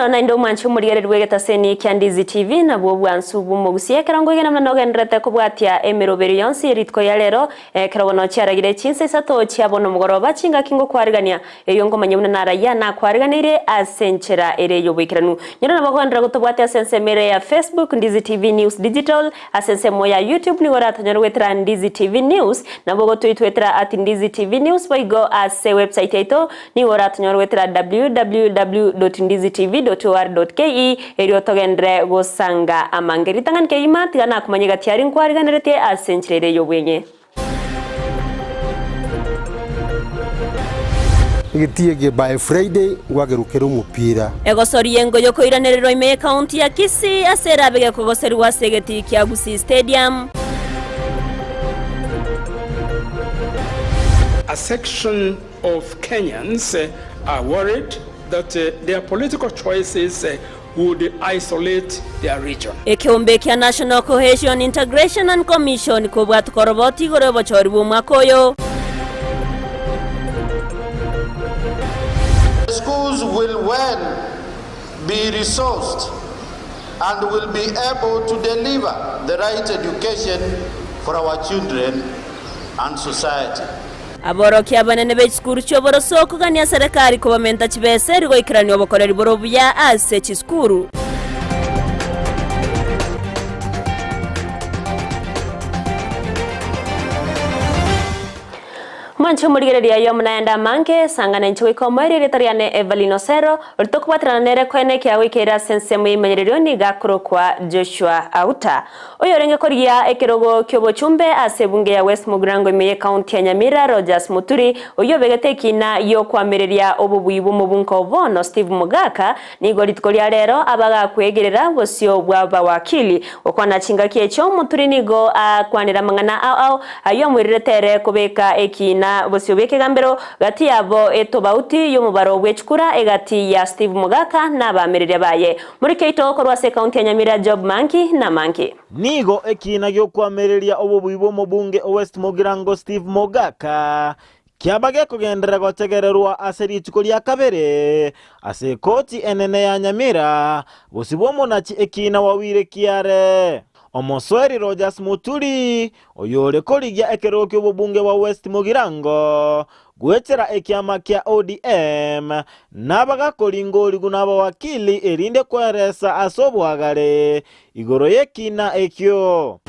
Bono na ndo manchu murigere rwegeta seni kya Ndizi TV na bwo bwansu bumugusiye karango igena mano gendrete kubwatia emiroberi yonsi eritko ya lero karabono cyaragire Chinsa Isato cyabona mugoroba kinga kingo kwarigania eyo ngoma nyamuna naraya na kwariganire asenchera ere yobikiranu nyina nabagondra gutubwatia sensemere ya Facebook Ndizi TV News Digital asensemo ya YouTube ni wara tanyarwetra Ndizi TV News nabogo twitwetra at Ndizi TV News boigo ase website yeto ni wara tanyarwetra www.ndizitv.or.ke eryo togendre gosanga amangeri tangan keima tigana kumanyega tiari nkwariganirete asenchirere yobwenye igitiye by Friday wagerukera umupira egosoriye ngo yoko iranerero ime county ya Kisii aserabege kogoseri wasegeti kya Gusii Stadium. A section of Kenyans are worried that their political choices would isolate their region. Ekiombe kya National Cohesion Integration and Commission kubwatu koroboti gorobo choribu mwakoyo. Schools will well be resourced and will be able to deliver the right education for our children and society. Aboroki abanene be skuru cyoboro soko ganya serikali kubamenta kibese rigo ikirani obokorera iborobu ya ase kiskuru. Mancho murigereria yo mnaenda manke sangana nchwe komere retariane Evelino Sero ulitokupatrana nere kwene kya wikera sensemo imenyererio ni gakuro kwa Joshua Auta oyorenge koria ekirogo kyobo chumbe asebunge ya West Mugirango imeye county ya Nyamira Rogers Muturi oyobegete kina yo kwamereria obubuyibu mubunko bono Steve Mugaka nigo litkolia rero abaga kwegerera bosio bwaba wakili okwana chinga kiecho Muturi nigo akwanira mangana au ayo mwiriretere kubeka ekina bosiobeke gambero gati yabo etobauti yo mubaro wechukura egati ya Steve Mugaka na bamerere baye muri keito korwase county ya Nyamira job manki na manki nigo ekina gyo kwamereria obubuibo mubunge West Mugirango Steve Mugaka kiabage kugendera gotegererwa aseri tukolia kabere ase koti enene ya Nyamira bosibo monachi ekina wawire kiare Omosweri Rogers Muturi oyore koligia ekeroki obubunge wa West Mugirango gwetera ekyama kya ODM nabaga kolingoli gunaba wakili erinde kweresa asobwagale igoro yekina ekyo.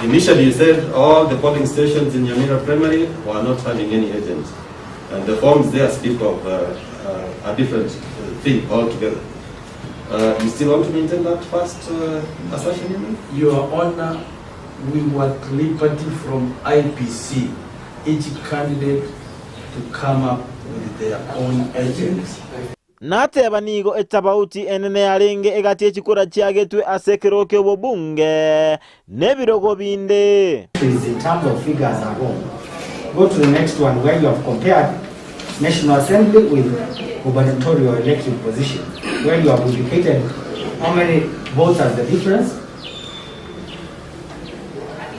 Initially you said all the polling stations in Nyamira primary were not having any agents, and the forms there speak of a different thing altogether. You still want to maintain that first assertion? Your Honor, we were at liberty from IPC, each candidate to come up with their own agents. Nateba nigo etabauti enene yarenge egati ekikura kyagetwe asekeroke obubunge nebirogo binde. In terms of figures at home, go to the next one where you have compared National Assembly with gubernatorial elected position, where you have indicated how many votes are the difference?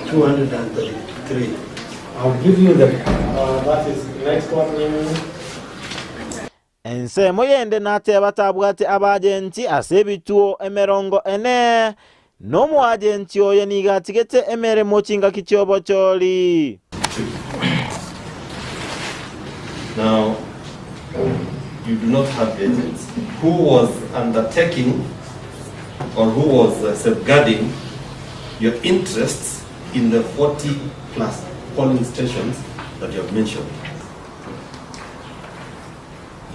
233. I'll give you the that is next one. Ensemo yende nateba tabwate abagenti asebituo emerongo ene no mu agenti oyo nigatigete emere mochinga kichobo choli. Now, you do not have agents. Who was undertaking or who was safeguarding your interests in the 40 plus polling stations that you have mentioned?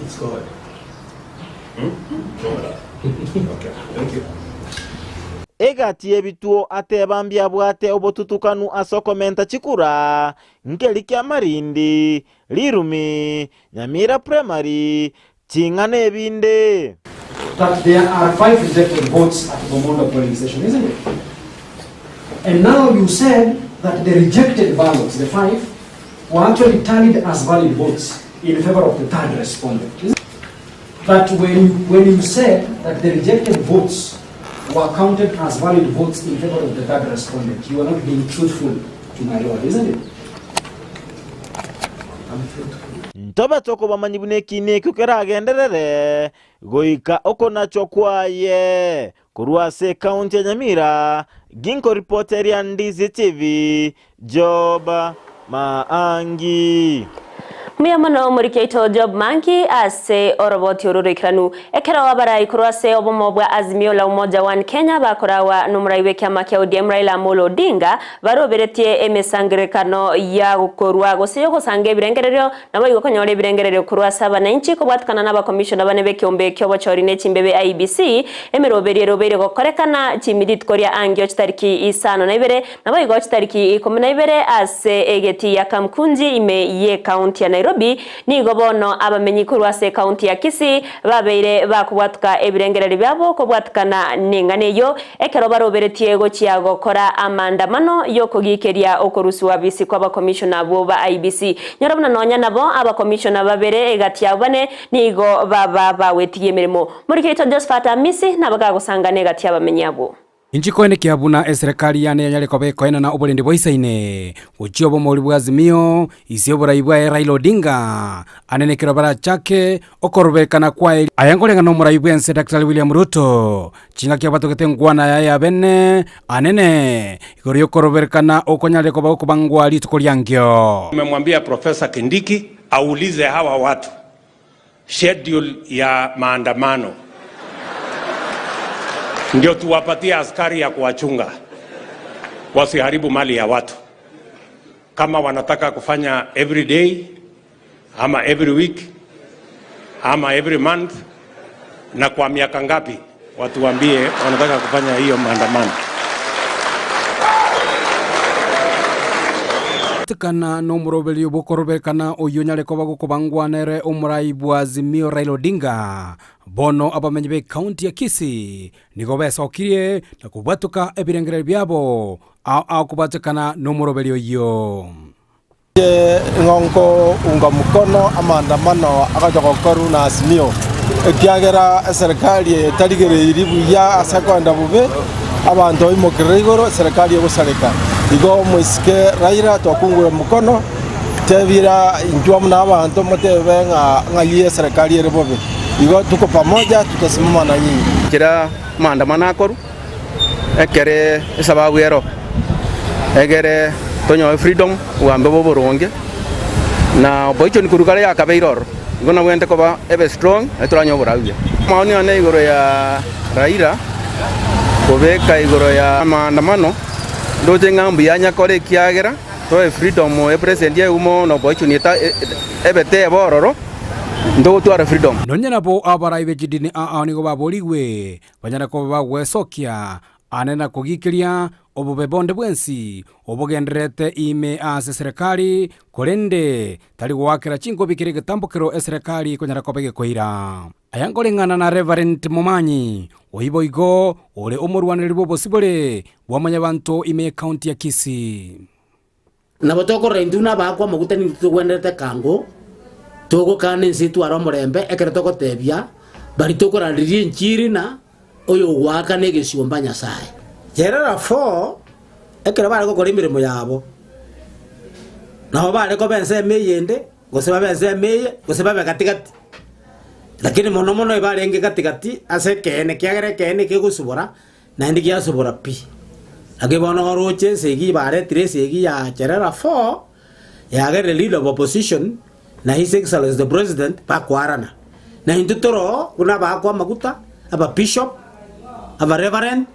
It's God. Okay, thank you. Egati ebituo atebambia bwate obotutukanu asokomenta chikura nkeli kya Marindi Lirumi Nyamira primary chingane ebinde. That there are 5 rejected votes at the Bomondo polling station, isn't it? And now you said that the rejected ballots, the 5, were actually tallied as valid votes in favor of the third respondent. But when you said that the rejected votes were counted as valid votes in favor of the third respondent, you are not being truthful to my lord, isn't it? I'm truthful. ntobe toko bamanyibune kine kukera genderere goika okona chokwaye kuruase county ya Nyamira. Ginko reporter ya Ndizi TV Job Maangi. Muyamano murikeito Job Manki ase oroboti ururikiranu ekera wabara ikurwase obomobwa Azimio la Umoja One Kenya bakorawa numuraiwe kyama kya ODM Raila Amolo Odinga baroberetie emesangirekano ya gukorwa gosiyo gusange ibirengerero nabo igokonyore ibirengerero kurwasa abananchi kubwatukana n'aba commissioner banebe kyombe kyobo chorine chimbebe IBC emeroberie robere gokorekana chimirit koria angyo chitariki isano na ibere nabo igo chitariki 12 ase egeti ya Kamkunji ime ye county ya Nairobi ni gobono abamenyi kurwase county ya Kisii babeire bakubwatuka ebirengerero byabo kubwatukana ninganeyo ekero baroberetie gochia gokora amandamano yo kugikeria okorusuwa bisi kwa ba commissioner bo ba IBC nyorabona nonya nabo aba commissioner babere egati yabane nigo baba bawetie mirimo muri kito Josephat Misi nabaga gusangane egati yabamenyi abo Inchikoene kiabuna serikali yane yanyale kobekoena na obolende boisaine uchiobo muri bwa Azimio isiobora ibwa Raila Odinga anenekera bara chake okorobekana kwa ayangolenga no muraibwa ense Dr. William Ruto chinga kiabatokete ngwana ya bene anene igori okorobekana okonyale koba okubangwa litukolyangyo. Nimemwambia Profesa Kindiki aulize hawa watu schedule ya maandamano ndio tuwapatie askari ya kuwachunga wasiharibu mali ya watu. Kama wanataka kufanya every day ama every week ama every month na kwa miaka ngapi, watu waambie wanataka kufanya hiyo maandamano. Kana no murobeli obokorobekana oyonyale koba gukubangwa nere omuraibwa Azimio Raila Odinga bono abamenyibe county ya Kisii nigo besokirie na kubatuka ebirengerero byabo au kubatukana no murobeli oyo ngongo unga mukono amandamano akajokokoru na Azimio ekiagera serikali tarigere iribu ya asakonda bube abantu imokirigoro serikali yobusareka igo muisike Raila twakungura mukono tevira injwamu na abantu motebe ngalie serikali yerebobe igo tuko pamoja tutasimama na nyinyi kira maandamano akoru ekere sababu yero egere tonyo freedom uambe boboronge na boicho nikurugale yakabeiroro igo na wende koba ebe strong eturanyo borawia maoni ane igoro ya Raila kobeka igoro ya maandamano ndoje ngambi yanya kore kiagera to freedom e president ye umo no boicho nieta ebete bororo ndo twara freedom nonyana bo abaraibe jidini nigo baboliwe banyana ko bagwesokia anena kugikiria obubebonde bwensi obugenderete ime ase serikali kolende tali gwakira chinko bikire getambukiro serikali konyara kobege koira ayangolengana na Reverend Momanyi oiboigo ole omurwanire bobosibole wamanya bantu ime county ya Kisii nabotoko renduna bakwa magutani tugwenderete kango togo kane situ aromorembe ekeretoko tebia bari tokorandiriye nchiri na oyo waka negesiomba Nyasaye Gerera 4 ekera bare ko kolimire yabo naho bare ko bense meyende goseba bense meye goseba bekatikati lakini mono ibarenge katikati ase kene kiagere kene kigusubora na ndi kiasubora pi akibono roche segi bare 3 segi ya Gerera 4 yagere leader of opposition na his excellence the president pakwarana na indutoro kuna bakwa maguta aba bishop aba reverend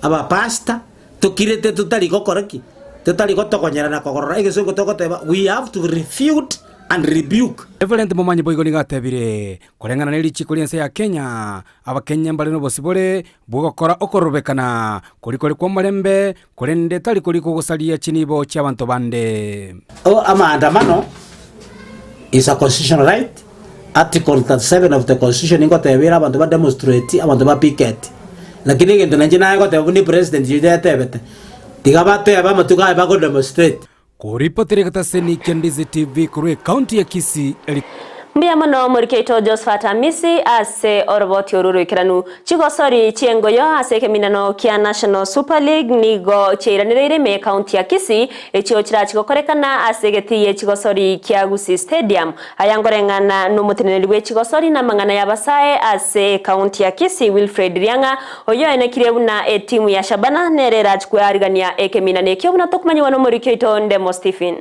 aba pastor tukirete tutali kokoraki tutali kotokonyera na kokora igeso kotokoteba we have to refute and rebuke. Reverend Momanyi boigo nigatebire korengana neli chikuliense ya Kenya abakenya mbali no bosibole bugokora okorobekana kulikoli kwa malembe kolende tali kuliko gusalia chinibo cha bantu bande amandamano is a constitutional right. Article 37 of the constitution ingotebera abantu ba demonstrate abantu ba picket lakini ngento nanjina ingoteba ni president yidetebete tigabate aba matuka ba go demonstrate kuripotire kata seni Ndizi TV kuri county ya Kisii. Mbiamano murikeito Josephat Amisi ase oroboti oruru ikiranu chigosori chiengoyo ase keminano kia National Super League nigo chiranire me county ya Kisii echio chira chigokorekana ase getiye chigosori kia Gusii Stadium ayangorengana n'umuteneri we chigosori na mangana yabasae ase county ya Kisii Wilfred Rianga oyo enekire buna timu ya Shabana nerera chikwarigania ekeminane kyo buna tokumanyiwa no murikeito Ndemo Stephen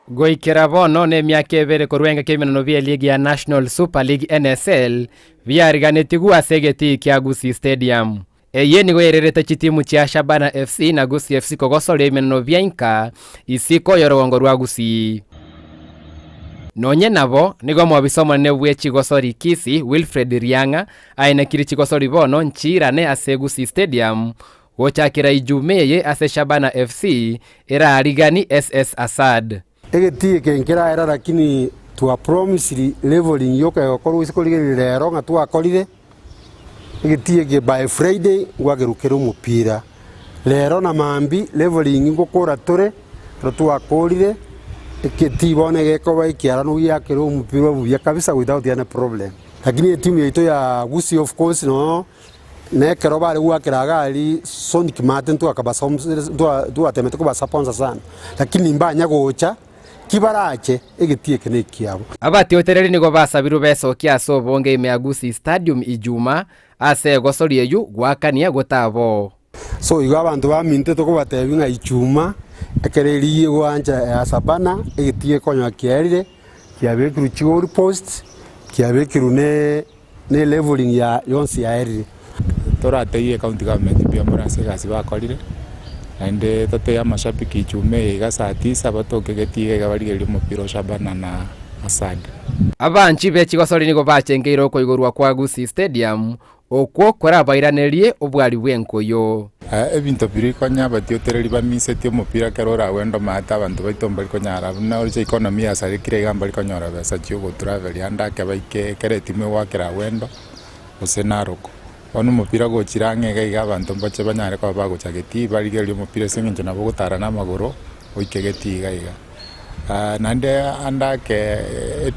Goikera bono ne myaka ebere korwenga keminano bya ligi ya National Super League NSL byariganetigu asegeti kya Gusii Stadium. Eye nigo yererete chitimu cha Shabana FC na Gusii FC kogosole eminano byanka isiko yorongo rwa Gusii. Nonye nabo nigo mwabisomo ne bwe chigosori Kisii Wilfred Rianga aina kiri chigosori bono nchirane ase Gusii Stadium. Wochakira ijumeye ase Shabana FC era arigani SS Asad. Egetie kenkera era lakini tuwa promise leveling yoka yokoru isikolire lero nga tuwakolire egetie ge by Friday ngwagerukero umupira lero na mambi leveling ngokora tore tuwakolire eketi bone geko baikira no yakero umupira bubya kabisa without any problem lakini timu yetu ya Gusii of course no nekero bari gwakira gali Sonic Martin tuakabasa tuatemete ko basaponza sana lakini mbanya gocha kibarache egetie kene kiabo abati otereri nigo basabiru beso kiaso bonge ime Gusii Stadium ijuma ase gosori eyu gwakania gotabo so igo abantu baminte to kubatebi nga ijuma ekereriye gwanja ya Shabana egetie konyo kierire kiabekiru chigori post kiabekiru ne leveling ya yonsi ya erire torateye county government bya murase gasi bakorire ande tote ya mashabiki ijume ga saa 9 batokegetie gabarigerio mupira Shabana na Asad abanchi be chigosori nigo bachengeiro ko igorwa kwa Gusii Stadium okwo kora bairanerie obwari bwenkoyo ebinto biri konya batiotereri bamise tio mupira kerora wendo mata abantu baitomba konyara na orje economy asare kire gambali konyora besa chiugo travel yanda ke baike keretime wakira wendo osenaroko onu mupira go chirangega iga abantu mbache banyare kwa bago chageti barigerio mupira sengenje nabo gutara na magoro oikegeti iga nande andake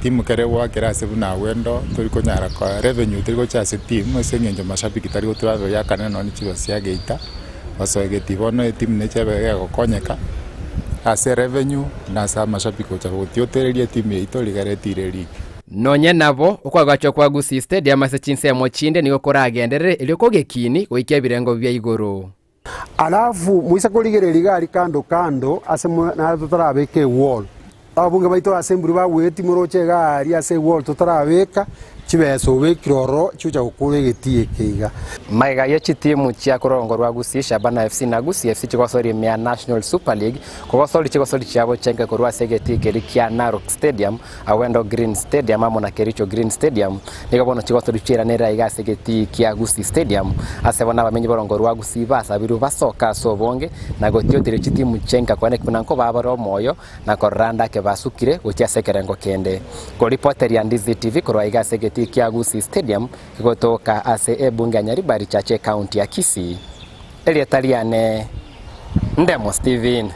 timu kere wakira sebuna wendo turi konyara kwa revenue turi go chase timu sengenje mashabiki tari go travel yakane no nichiba siageita basoegeti bono timu nechebe gokonyeka ase revenue na sa mashabiki go chabo tiotereria timu ito ligaretire ligi nonye nabo ukwagacho kwa Gusii Stadium ase Chinsa mochinde nigo koragenderere iliko gekini goikia birengo bya igoro alafu muisa koligereri gari kando ase na tutarabeke wall abunge baito assembly baweti muroche gari ase wall tutarabeka chibeso bekiroro chucha gukure getie keiga maiga yo chitimu chia kurongorwa Gusii Shabana FC na Gusii FC chigosori mea National Super League kogosori chigosori chiabo chenke korwa segeti keri kia Narok Stadium awendo Green Stadium amona kericho Green Stadium nigabono chigosori chira nera iga segeti kia Gusii Stadium asebona bamenyi borongorwa Gusii basa biru basoka sobonge na gotio dire chitimu chenka kwane kunanko babaro moyo na koranda ke basukire gotia sekerengo kende ko reporter ya Ndizi TV korwa iga segeti kia Gusii Stadium kutoka ase ebunge Nyaribari chache county ya Kisii Eliatariane Ndemo Stephen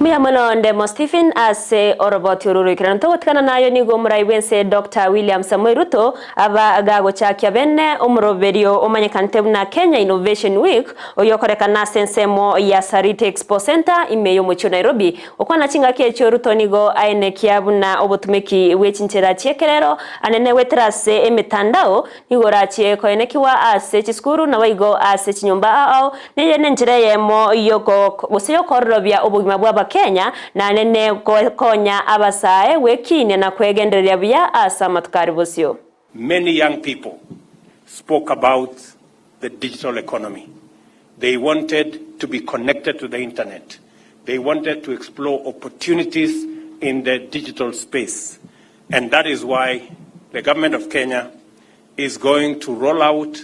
Muyamano Ndemo Stephen ase oroboti ururu ikirana togotikana nayo nigo muraibense Dr. William Samuel Ruto aba agago chakya bene umuroberio omanyekante na Kenya Innovation Week oyokorekana sensemo ya Sarite Expo Center imeyo mucho Nairobi okwana chinga kecho Ruto nigo aene kiabuna obotumeki wechinchera chiekerero anene wetrase emitandao nigo rachie koenekiwa ase chiskuru na waigo ase chinyumba ao niyene njireyemo yoko buseyo korobya obugima bwa Kenya na nene konya abasae wekine na kwegenderia bya asa matukari bosyo. Many young people spoke about the digital economy. They wanted to be connected to the internet. They wanted to explore opportunities in the digital space. And that is why the government of Kenya is going to roll out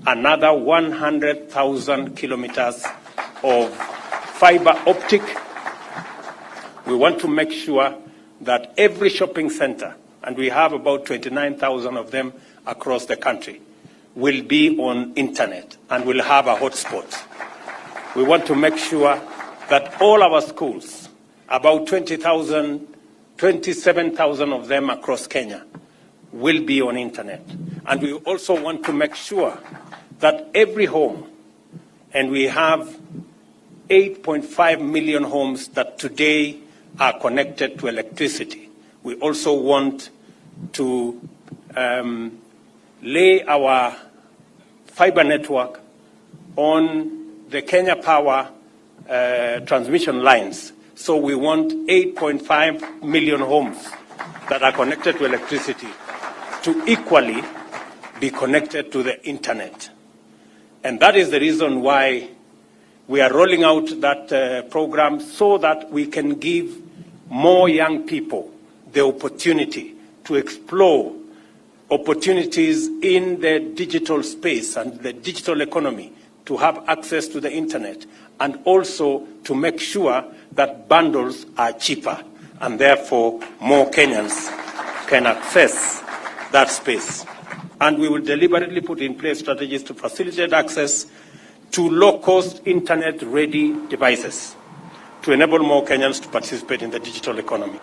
another 100,000 kilometers of fiber optic. We want to make sure that every shopping center, and we have about 29,000 of them across the country, will be on internet and will have a hotspot. We want to make sure that all our schools, about 20,000 27,000 of them across Kenya, will be on internet. And we also want to make sure that every home, and we have 8.5 million homes that today are connected to electricity. We also want to lay our fiber network on the Kenya Power transmission lines. So we want 8.5 million homes that are connected to electricity to equally be connected to the internet. And that is the reason why we are rolling out that program, so that we can give more young people the opportunity to explore opportunities in the digital space and the digital economy, to have access to the internet, and also to make sure that bundles are cheaper, and therefore more Kenyans can access that space. And we will deliberately put in place strategies to facilitate access to low-cost internet-ready devices to enable more Kenyans to participate in the digital economy.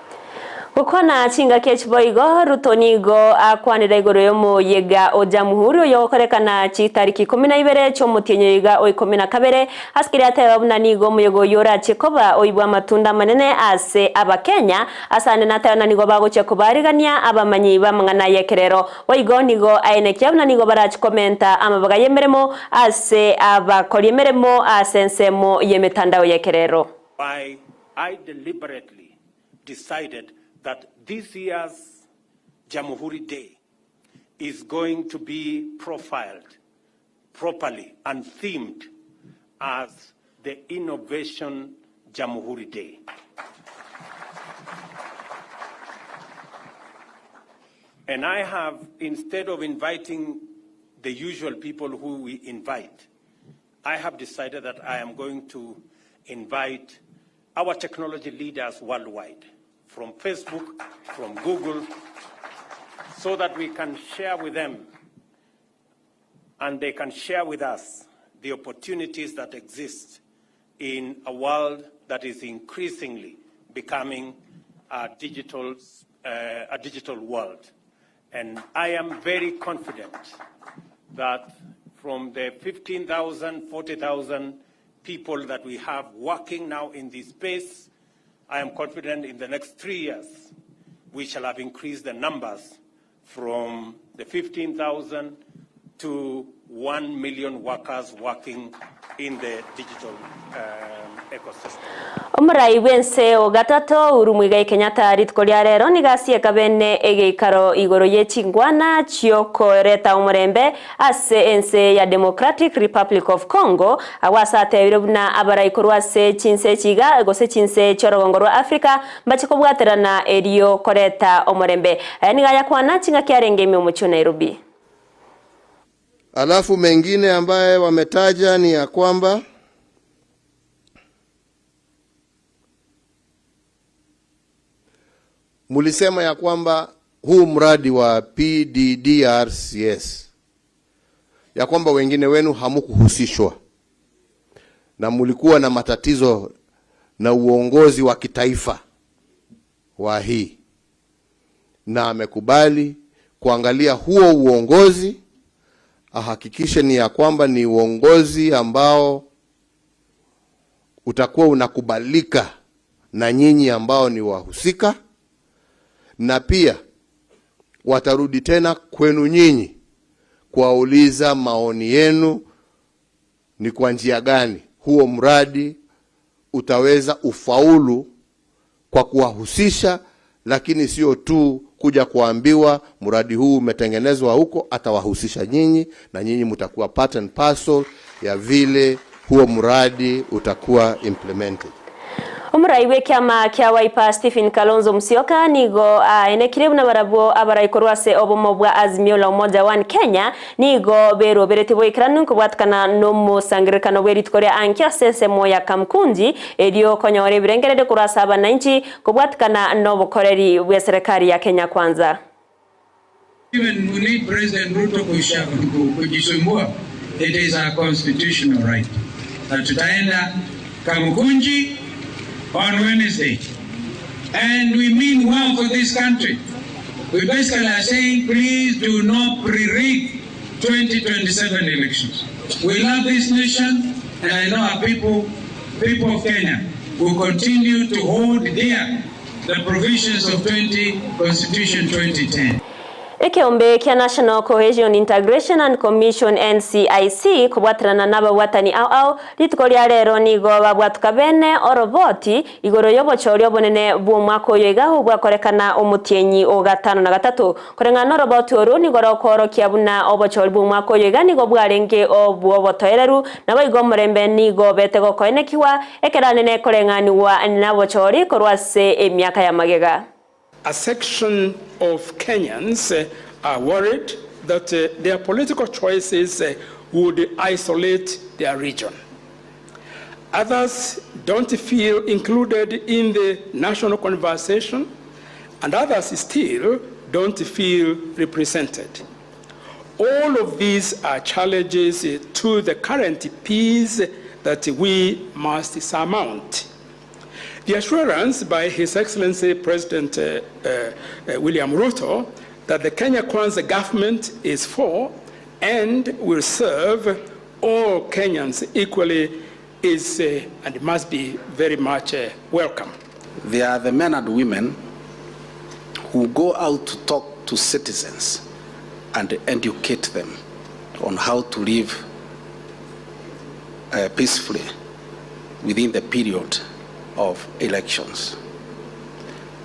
Gukona chinga kechiboigo rutonigo akwanira igoro yomo yega o jamhuri yo korekana chi tariki 12 chomutinyo yega o 12 askiri atebabuna nigo muyego yora chekoba oibwa matunda manene ase abakenya asane natayana nigo bago chekobarigania abamanyi bamangana yekerero oigo nigo aene kyabuna nigo barachi komenta amabaga yemeremo ase abakori yemeremo asensemo yemetandao yekerero. Why I deliberately decided that this year's Jamhuri Day is going to be profiled properly and themed as the Innovation Jamhuri Day. And I have, instead of inviting the usual people who we invite, I have decided that I am going to invite our technology leaders worldwide, from Facebook, from Google, so that we can share with them and they can share with us the opportunities that exist in a world that is increasingly becoming a digital world. And I am very confident that from the 15,000, 40,000 people that we have working now in this space, I am confident in the next 3 years, we shall have increased the numbers from the 15,000 to 1 million workers working in the digital ecosystem. Omurai wense o gatato urumwiga Kenyatta ritkolia rero nigasie kabene egeikaro igoro yechingwana chioko reta umurembe ase ense ya Democratic Republic of Congo awasate birobuna abaraikorwa se Chinsa chiga gose Chinsa chorogongorwa Africa mbachikobwaterana erio koreta omurembe nigaya kwana chinga kyarengeme umucho Nairobi. Alafu mengine ambaye wametaja ni ya kwamba mulisema ya kwamba huu mradi wa PDDRCS ya kwamba wengine wenu hamukuhusishwa na mulikuwa na matatizo na uongozi wa kitaifa wa hii, na amekubali kuangalia huo uongozi, ahakikishe ni ya kwamba ni uongozi ambao utakuwa unakubalika na nyinyi ambao ni wahusika, na pia watarudi tena kwenu nyinyi kuwauliza maoni yenu ni kwa njia gani huo mradi utaweza ufaulu kwa kuwahusisha, lakini sio tu kuja kuambiwa mradi huu umetengenezwa huko, atawahusisha nyinyi na nyinyi mtakuwa part and parcel ya vile huo mradi utakuwa implemented. Omuraiwe kyama kya Wiper Stephen Kalonzo Musyoka nigo enekire buna barabo abaraikorwa se obomobwa Azimio la Umoja One Kenya nigo bero beretibo ikranu kubwatkana no musangirikano bweritkoria ankia sense moya kamkunji edio konyore birengerede kurasa abananchi kubwatkana no bukoreri bwa serikali ya Kenya Kwanza. Even we need President Ruto kujisumbua, it is our constitutional right. Na tutaenda Kamkunji on Wednesday and we mean well for this country. We basically are saying, please do not pre-rig 2027 elections. We love this nation, and I know our people of Kenya will continue to hold dear the provisions of Constitution 2010. Ekiombe kia National Cohesion Integration and Commission NCIC kubwatirana n'abawatani au litukoria rero nigo babwatuka bene oroboti igoro yobochorio bonene bw'umwaka uyu igaho bwakorekana omutienyi o 5 na 3 korengana oroboti oru nigoro korokia buna obochori bw'umwaka uyu igani go bwarenge obwobotoereru nabo igomorembe nigo betego koenekiwa ekeranene korenganiwa nabochori korwase emyaka ya magega. A section of Kenyans are worried that their political choices would isolate their region. Others don't feel included in the national conversation, and others still don't feel represented. All of these are challenges to the current peace that we must surmount. The assurance by His Excellency President William Ruto that the Kenya Kwanza government is for and will serve all Kenyans equally is and must be very much welcome. They are the men and women who go out to talk to citizens and educate them on how to live peacefully within the period of elections.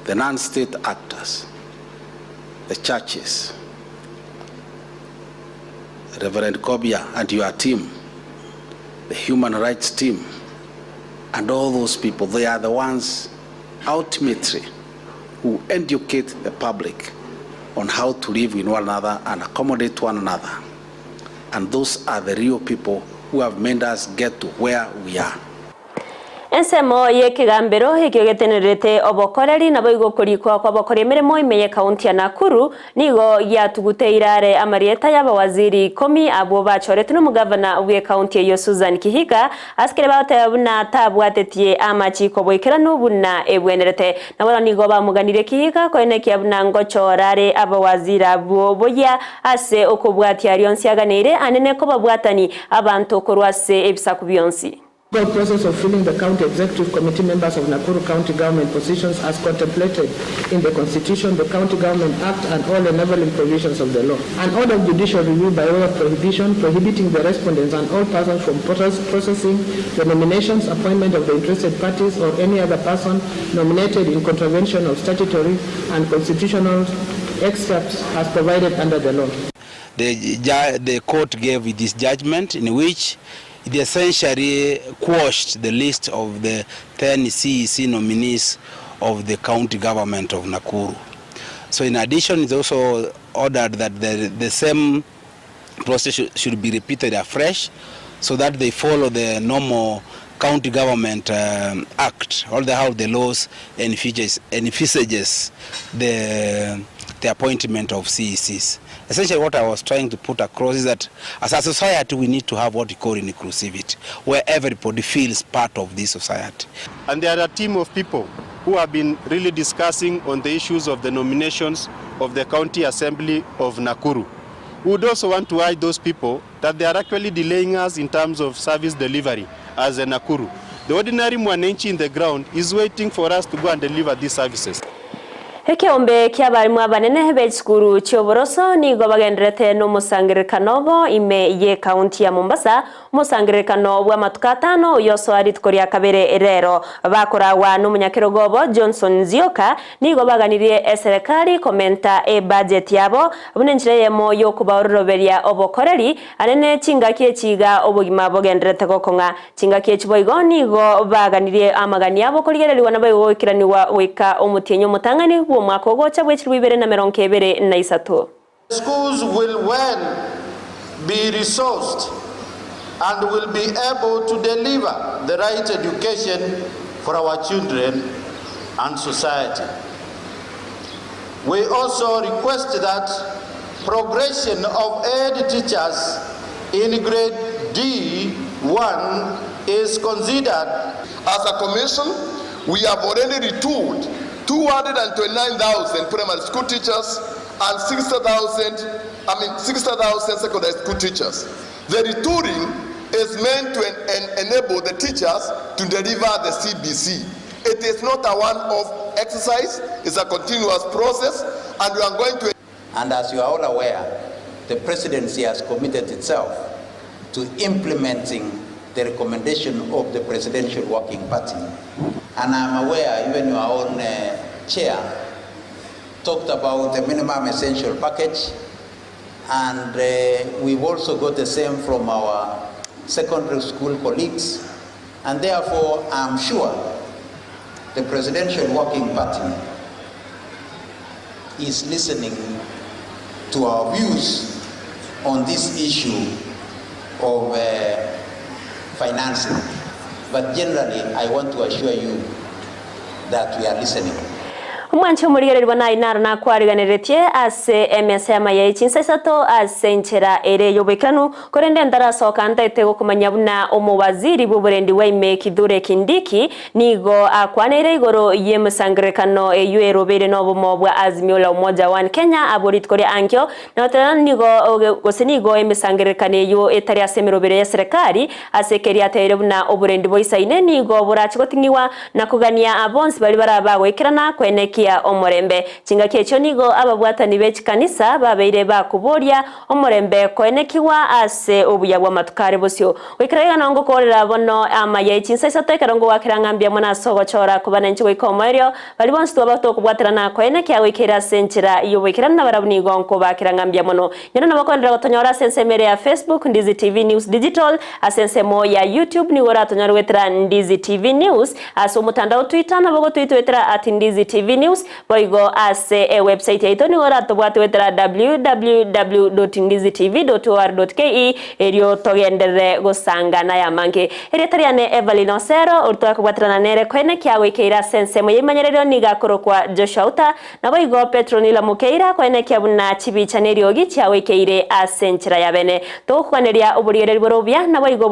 The non-state actors, the churches, Reverend Kobia and your team, the human rights team, and all those people, they are the ones ultimately who educate the public on how to live with one another and accommodate one another. And those are the real people who have made us get to where we are. Ensemo yekigambero hekyogetenerete obokoreri nabo igokurikwa kwa bokore mirimo imeye kaunti ya Nakuru nigo yatugute irare amarieta y'abawaziri 10 abo bachorete n'umugavana w'e kaunti ya Susan Kihiga askere batabuna tabwatetie amachiko boikera n'ubuna ebwenerete nabo nigo bamuganire Kihiga koeneki abuna ngochorare abawaziri abo boya ase okubwati arionsi aganire anene ko babwatani abantu korwase ebisaku byonsi. The process of filling the County Executive Committee members of Nakuru County Government positions as contemplated in the Constitution, the County Government Act, and all enabling provisions of the law. An order of judicial review by way of prohibition, prohibiting the respondents and all persons from processing the nominations, appointment of the interested parties, or any other person nominated in contravention of statutory and constitutional excerpts as provided under the law. The court gave this judgment in which it essentially quashed the list of the 10 CEC nominees of the county government of Nakuru. So in addition, it also ordered that the same process should be repeated afresh so that they follow the normal county government act, all how the laws envisages the appointment of CECs. Essentially what I was trying to put across is that as a society we need to have what we call inclusivity, where everybody feels part of this society. And there are a team of people who have been really discussing on the issues of the nominations of the County Assembly of Nakuru. We would also want to urge those people that they are actually delaying us in terms of service delivery as a Nakuru. The ordinary mwananchi in the ground is waiting for us to go and deliver these services. Hekiombe kiabarimu abanene b'ekikuru ky'oboroso nigo bagenderete n'omusangirikano ime ye kaunti ya Mombasa umusangirikano bw'amatuka 5 yoso aritkoria kabere rero bakorawa n'umunyakirogobo Johnson Nzioka nigo baganiriye serikali komenta budget yabo bunenjireyemo yo kubaoroberia obokoreri anene chingakie chiga obugima bogenderete gokonga chingakie chiboigo nigo baganiriye amagani yabo kurigereriwa nabayogokiraniwa weka omutienyo mutangani Schools will well be resourced and will be able to deliver the right education for our children and society. We also request that progression of aid teachers in grade D1 is considered. As a commission, we have already retooled 229,000 primary school teachers and 60,000 secondary school teachers. The retooling is meant to enable the teachers to deliver the CBC. It is not a one-off exercise, it's a continuous process, and we are going to... And as you are all aware, the presidency has committed itself to implementing the recommendation of the Presidential Working Party. And I'm aware even your own chair talked about the minimum essential package, and we've also got the same from our secondary school colleagues, and therefore I'm sure the Presidential Working Party is listening to our views on this issue of financing. But generally, I want to assure you that we are listening. Mwancho murigererwa na inara na kwariganiretie ase MSM ya Chinsa Isato ase nchera ere yobekanu korende ndara soka ntete gukumanya buna omubaziri buburendi waime Kithure Kindiki nigo akwanire igoro yemusangrekano eyuerobere no bwa Azimio la Umoja wa Kenya aborit kore ankyo na tena nigo gosenigo emisangrekane yo etari asemerobere ya serikali ase keria tere buna oburendi boisaine nigo burachigotingiwa na kugania abonsi bali barabagwekirana kweneki ya omorembe chinga kecho nigo ababwatani bechikanisa babeire bakuboria omorembe koenekiwa ase obuya bwa matukare bosyo wikirega nongo korera bono Amayia Chinsa Isato ikarongo wakirangambia mona sogo chora kubanenchi wikomerio bali bonsi bato kubwaterana koenekia wikira senchira iyo wikirana barabuni gonko bakirangambia mono nyana nabakondera gotonyora sensemere ya Facebook Ndizi TV News Digital asensemo ya YouTube ni wora tonyora wetera Ndizi TV News aso mutandao Twitter na bogo twitwetera @Ndizi TV News boigo ase website yaito ni wora tobwate wetera www.ndizitv.or.ke erio togendere gosangana ya mange eretariane Evelyn Osero urtoka kubwaterana nere kwene kyawe keira sensemo yimanyerero nigakoro kwa Joshua Uta na boigo Petronila Mukeira kwene kyabuna chibicha neriogi kyawe keire asenchira ya bene tokwaneria uburigereri borobya na boigo